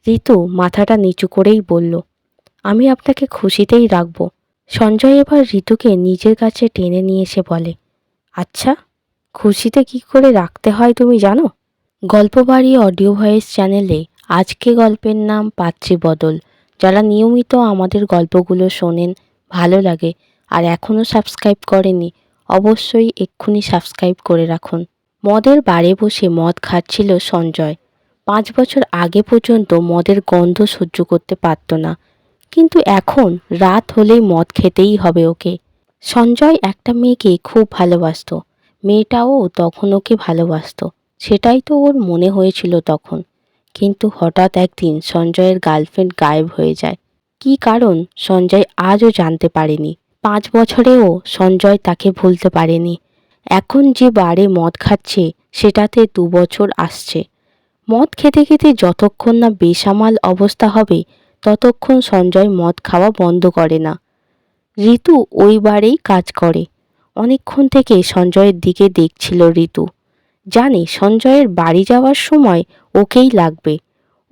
ঋতু মাথাটা নিচু করেই বলল, আমি আপনাকে খুশিতেই রাখব। সঞ্জয় এবার ঋতুকে নিজের কাছে টেনে নিয়ে এসে বলে, আচ্ছা, খুশিতে কি করে রাখতে হয় তুমি জানো? গল্পবাড়ি অডিও ভয়েস চ্যানেলে আজকে গল্পের নাম পাত্রী বদল। যারা নিয়মিত আমাদের গল্পগুলো শোনেন, ভালো লাগে আর এখনও সাবস্ক্রাইব করেনি, অবশ্যই এক্ষুনি সাবস্ক্রাইব করে রাখুন। মদের বারে বসে মদ খাচ্ছিল সঞ্জয়। 5 বছর আগে পর্যন্ত মদের গন্ধ সহ্য করতে পারত না, কিন্তু এখন রাত হলেই মদ খেতেই হবে ওকে। সঞ্জয় একটা মেয়েকে খুব ভালোবাসত, মেয়েটাও তখন ওকে ভালোবাসত, সেটাই তো ওর মনে হয়েছিল তখন। কিন্তু হঠাৎ একদিন সঞ্জয়ের গার্লফ্রেন্ড গায়েব হয়ে যায়। কী কারণ সঞ্জয় আজও জানতে পারেনি। 5 বছরেও সঞ্জয় তাকে ভুলতে পারেনি। এখন যে বারে মদ খাচ্ছে সেটাতে 2 বছর আসছে। মদ খেতে খেতে যতক্ষণ না বেসামাল অবস্থা হবে ততক্ষণ সঞ্জয় মদ খাওয়া বন্ধ করে না। ঋতু ওই বারেই কাজ করে। অনেকক্ষণ থেকে সঞ্জয়ের দিকে দেখছিল ঋতু। জানে সঞ্জয়ের বাড়ি যাওয়ার সময় ওকেই লাগবে,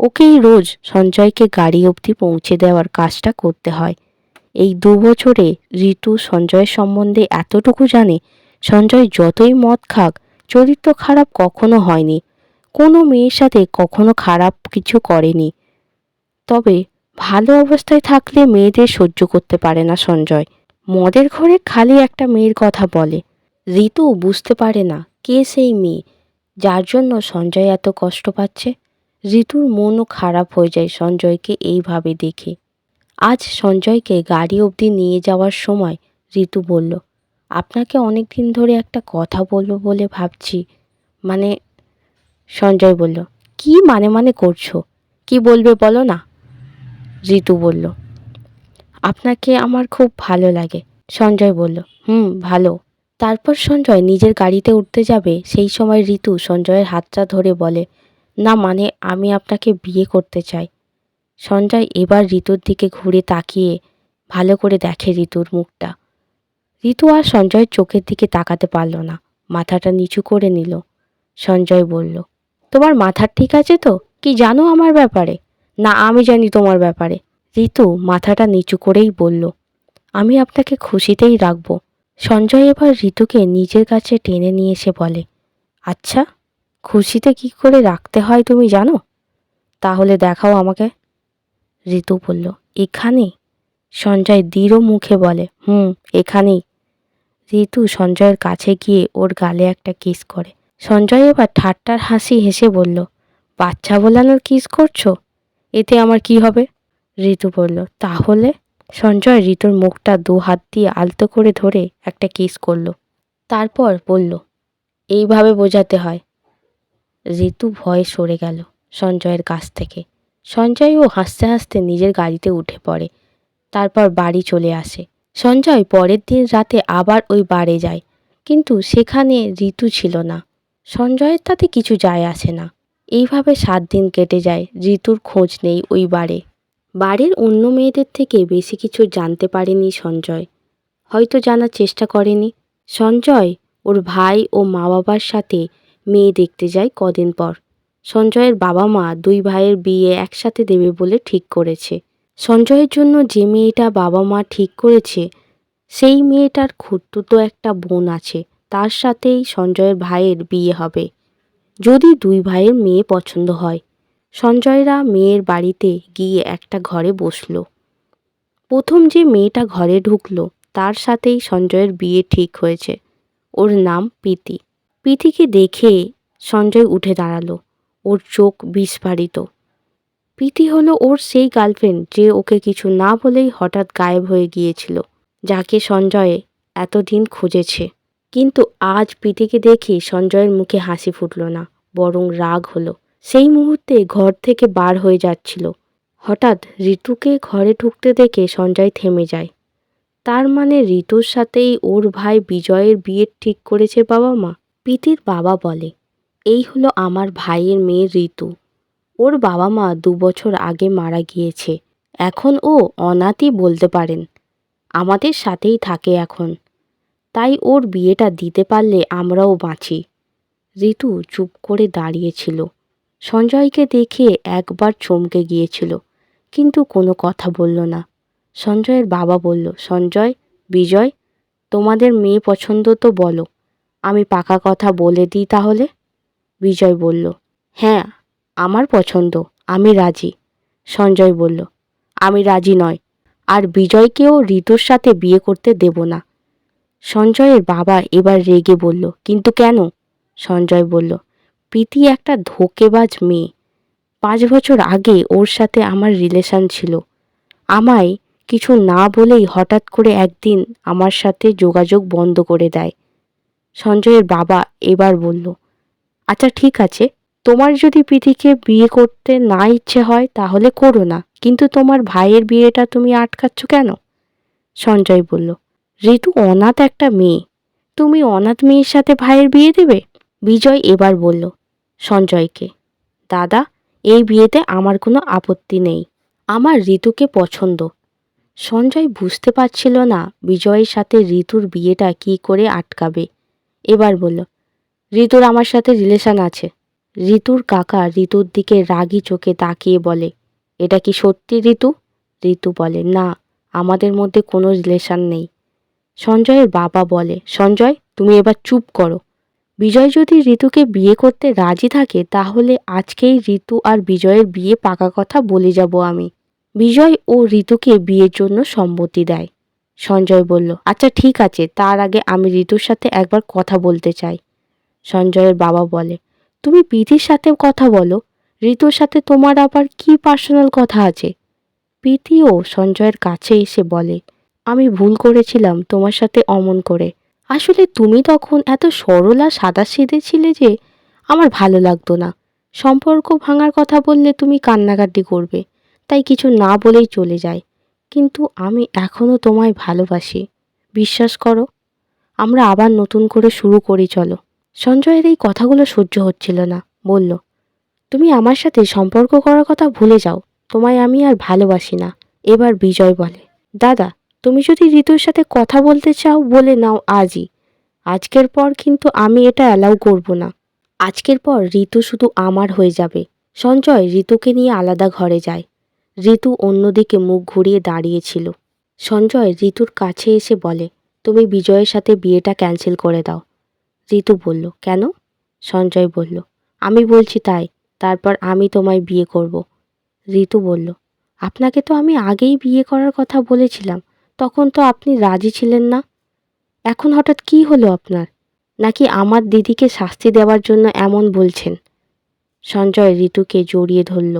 ওকেই রোজ সঞ্জয়কে গাড়ি অবধি পৌঁছে দেওয়ার কাজটা করতে হয়। এই 2 বছরে ঋতু সঞ্জয়ের সম্বন্ধে এতটুকু জানে, সঞ্জয় যতই মদ খাক চরিত্র খারাপ কখনো হয়নি, কোনো মেয়ের সাথে কখনো খারাপ কিছু করেনি। তবে ভালো অবস্থায় থাকলে মেয়েদের সহ্য করতে পারে না সঞ্জয়। মদের ঘরে খালি একটা মেয়ের কথা বলে। ঋতু বুঝতে পারে না কে সেই মেয়ে যার জন্য সঞ্জয় এত কষ্ট পাচ্ছে। ঋতুর মনও খারাপ হয়ে যায় সঞ্জয়কে এইভাবে দেখে। আজ সঞ্জয়কে গাড়ি অবধি নিয়ে যাওয়ার সময় ঋতু বলল, আপনাকে অনেক দিন ধরে একটা কথা বলবো বলে ভাবছি। মানে? সঞ্জয় বলল, কি মানে করছো? কি বলবে বলো না? ঋতু বলল, আপনাকে আমার খুব ভালো লাগে। সঞ্জয় বলল, ভালো। তারপর সঞ্জয় নিজের গাড়িতে উঠতে যাবে, সেই সময় ঋতু সঞ্জয়ের হাতটা ধরে বলে, না মানে আমি আপনাকে বিয়ে করতে চাই। সঞ্জয় এবার ঋতুর দিকে ঘুরে তাকিয়ে ভালো করে দেখে ঋতুর মুখটা। ঋতু আর সঞ্জয়ের চোখের দিকে তাকাতে পারল না, মাথাটা নিচু করে নিল। সঞ্জয় বলল, তোমার মাথার ঠিক আছে তো? কি জানো আমার ব্যাপারে? না আমি জানি তোমার ব্যাপারে। ঋতু মাথাটা নিচু করেই বলল, আমি আপনাকে খুশিতেই রাখব। সঞ্জয় এবার ঋতুকে নিজের কাছে টেনে নিয়ে এসে বলে, আচ্ছা, খুশিতে কি করে রাখতে হয় তুমি জানো? তাহলে দেখাও আমাকে। ঋতু বলল, এখানে? সঞ্জয় দৃঢ় মুখে বলে, এখানেই। ঋতু সঞ্জয়ের কাছে গিয়ে ওর গালে একটা কিস করে। সঞ্জয় এবার ঠাট্টার হাসি হেসে বলল, বাচ্চা ভোলানোর কিস করছো? এতে আমার কি হবে? ঋতু বলল, তাহলে? সঞ্জয় ঋতুর মুখটা 2 হাত দিয়ে আলতো করে ধরে একটা কিস করল। তারপর বলল, এইভাবে বোঝাতে হয়। ঋতু ভয়ে সরে গেল সঞ্জয়ের কাছ থেকে। সঞ্জয়ও হাসতে হাসতে নিজের গাড়িতে উঠে পড়ে। তারপর বাড়ি চলে আসে। সঞ্জয় পরের দিন রাতে আবার ওই বারে যায়, কিন্তু সেখানে ঋতু ছিল না। সঞ্জয়ের তাতে কিছু যায় আসে না। এইভাবে 7 দিন কেটে যায়, ঋতুর খোঁজ নেই ওই বারে। বাড়ির অন্য মেয়েদের থেকে বেশি কিছু জানতে পারেনি সঞ্জয়, হয়তো জানার চেষ্টা করেনি। সঞ্জয় ওর ভাই ও মা বাবার সাথে মেয়ে দেখতে যায় কদিন পর। সঞ্জয়ের বাবা মা 2 ভাইয়ের বিয়ে একসাথে দেবে বলে ঠিক করেছে। সঞ্জয়ের জন্য যে মেয়েটা বাবা মা ঠিক করেছে সেই মেয়েটার খুড়তুতো একটা বোন আছে, তার সাথেই সঞ্জয়ের ভাইয়ের বিয়ে হবে। যদি 2 ভাইয়ের মেয়ে পছন্দ হয়। সঞ্জয়রা মেয়ের বাড়িতে গিয়ে একটা ঘরে বসল। প্রথম যে মেয়েটা ঘরে ঢুকলো তার সাথেই সঞ্জয়ের বিয়ে ঠিক হয়েছে। ওর নাম প্রীতি। প্রীতিকে দেখে সঞ্জয় উঠে দাঁড়ালো, ওর চোখ বিস্ফারিত। প্রীতি হলো ওর সেই গার্লফ্রেন্ড যে ওকে কিছু না বলেই হঠাৎ গায়েব হয়ে গিয়েছিল, যাকে সঞ্জয় এতদিন খুঁজেছে। কিন্তু আজ প্রীতিকে দেখে সঞ্জয়ের মুখে হাসি ফুটল না, বরং রাগ হলো। সেই মুহূর্তে ঘর থেকে বার হয়ে যাচ্ছিল, হঠাৎ ঋতুকে ঘরে ঢুকতে দেখে সঞ্জয় থেমে যায়। তার মানে ঋতুর সাথেই ওর ভাই বিজয়ের বিয়ে ঠিক করেছে বাবা মা। প্রীতির বাবা বলে, এই হলো আমার ভাইয়ের মেয়ে ঋতু। ওর বাবা মা 2 বছর আগে মারা গিয়েছে। এখন ও অনাথই বলতে পারেন। আমাদের সাথেই থাকে এখন। তাই ওর বিয়েটা দিতে পারলে আমরাও বাঁচি। ঋতু চুপ করে দাঁড়িয়েছিল। সঞ্জয়কে দেখে একবার চমকে গিয়েছিল, কিন্তু কোনো কথা বলল না। সঞ্জয়ের বাবা বলল, সঞ্জয়, বিজয়, তোমাদের মেয়ে পছন্দ তো বলো, আমি পাকা কথা বলে দিই তাহলে। বিজয় বলল, হ্যাঁ, আমার পছন্দ, আমি রাজি। সঞ্জয় বলল, আমি রাজি নয়, আর বিজয়কেও ঋতুর সাথে বিয়ে করতে দেব না। সঞ্জয়ের বাবা এবার রেগে বলল, কিন্তু কেন? সঞ্জয় বলল, প্রীতি একটা ধোঁকেবাজ মেয়ে। 5 বছর আগে ওর সাথে আমার রিলেশন ছিল। আমায় কিছু না বলেই হঠাৎ করে একদিন আমার সাথে যোগাযোগ বন্ধ করে দেয়। সঞ্জয়ের বাবা এবার বলল, আচ্ছা ঠিক আছে, তোমার যদি প্রীতিকে বিয়ে করতে না ইচ্ছে হয় তাহলে করো না, কিন্তু তোমার ভাইয়ের বিয়েটা তুমি আটকাচ্ছ কেন? সঞ্জয় বলল, ঋতু অনাথ একটা মেয়ে, তুমি অনাথ মেয়ের সাথে ভাইয়ের বিয়ে দেবে? বিজয় এবার বলল সঞ্জয়কে, দাদা, এই বিয়েতে আমার কোনো আপত্তি নেই, আমার ঋতুকে পছন্দ। সঞ্জয় বুঝতে পারছিল না বিজয়ের সাথে ঋতুর বিয়েটা কি করে আটকাবে। এবার বলল, ঋতুর আমার সাথে রিলেশন আছে। ঋতুর কাকা ঋতুর দিকে রাগী চোখে তাকিয়ে বলে, এটা কি সত্যি ঋতু? ঋতু বলে, না, আমাদের মধ্যে কোনো রিলেশন নেই। সঞ্জয়ের বাবা বলে, সঞ্জয়, তুমি এবার চুপ করো। বিজয় যদি ঋতুকে বিয়ে করতে রাজি থাকে তাহলে আজকেই ঋতু আর বিজয়ের বিয়ে পাকা কথা বলে যাব আমি। বিজয় ও ঋতুকে বিয়ের জন্য সম্মতি দেয়। সঞ্জয় বলল, আচ্ছা ঠিক আছে, তার আগে আমি ঋতুর সাথে একবার কথা বলতে চাই। সঞ্জয়ের বাবা বলে, তুমি প্রীতির সাথে কথা বলো, ঋতুর সাথে তোমার আবার কি পার্সোনাল কথা আছে? প্রীতিও সঞ্জয়ের কাছে এসে বলে, আমি ভুল করেছিলাম তোমার সাথে অমন করে। আসলে তুমি তখন এত সরল আর সাদাসিধে ছিলে যে আমার ভালো লাগতো না। সম্পর্ক ভাঙার কথা বললে তুমি কান্নাকাটি করবে, তাই কিছু না বলেই চলে যায়। কিন্তু আমি এখনও তোমায় ভালোবাসি, বিশ্বাস করো। আমরা আবার নতুন করে শুরু করি চলো। সঞ্জয়ের এই কথাগুলো সহ্য হচ্ছিল না, বলল, তুমি আমার সাথে সম্পর্ক করার কথা ভুলে যাও, তোমায় আমি আর ভালোবাসি না। এবার বিজয় বলে, দাদা, তুমি যদি ঋতুর সাথে কথা বলতে চাও বলে নাও আজই। আজকের পর কিন্তু আমি এটা অ্যালাউ করব না। আজকের পর ঋতু শুধু আমার হয়ে যাবে। সঞ্জয় ঋতুকে নিয়ে আলাদা ঘরে যায়। ঋতু অন্যদিকে মুখ ঘুরিয়ে দাঁড়িয়েছিল। সঞ্জয় ঋতুর কাছে এসে বলে, তুমি বিজয়ের সাথে বিয়েটা ক্যান্সেল করে দাও। ঋতু বলল, কেন? সঞ্জয় বলল, আমি বলছি তাই, তারপর আমি তোমায় বিয়ে করব। ঋতু বলল, আপনাকে তো আমি আগেই বিয়ে করার কথা বলেছিলাম, তখন তো আপনি রাজি ছিলেন না। এখন হঠাৎ কি হলো আপনার? নাকি আমার দিদিকে শাস্তি দেওয়ার জন্য এমন বলছেন? সঞ্জয় ঋতুকে জড়িয়ে ধরল।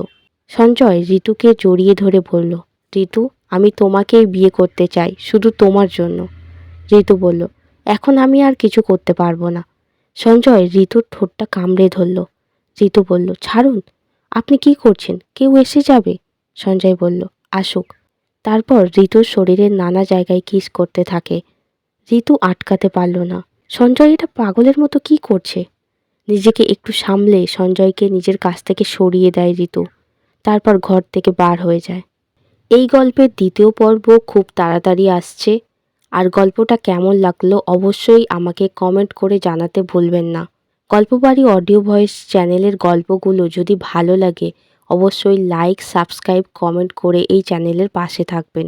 সঞ্জয় ঋতুকে জড়িয়ে ধরে বলল, ঋতু, আমি তোমাকেই বিয়ে করতে চাই, শুধু তোমার জন্য। ঋতু বলল, এখন আমি আর কিছু করতে পারবো না। সঞ্জয় ঋতুর ঠোঁটটা কামড়ে ধরল। ঋতু বলল, ছাড়ুন, আপনি কি করছেন? কেউ এসে যাবে। সঞ্জয় বলল, আসুক। তারপর ঋতুর শরীরের নানা জায়গায় কিস করতে থাকে। ঋতু আটকাতে পারল না। সঞ্জয় এটা পাগলের মতো কি করছে? নিজেকে একটু সামলে সঞ্জয়কে নিজের কাছ থেকে সরিয়ে দেয় ঋতু। তারপর ঘর থেকে বার হয়ে যায়। এই গল্পের দ্বিতীয় পর্ব খুব তাড়াতাড়ি আসছে। আর গল্পটা কেমন লাগলো অবশ্যই আমাকে কমেন্ট করে জানাতে ভুলবেন না। গল্পবাড়ি অডিও ভয়েস চ্যানেলের গল্পগুলো যদি ভালো লাগে অবশ্যই লাইক, সাবস্ক্রাইব, কমেন্ট করে এই চ্যানেলের পাশে থাকবেন।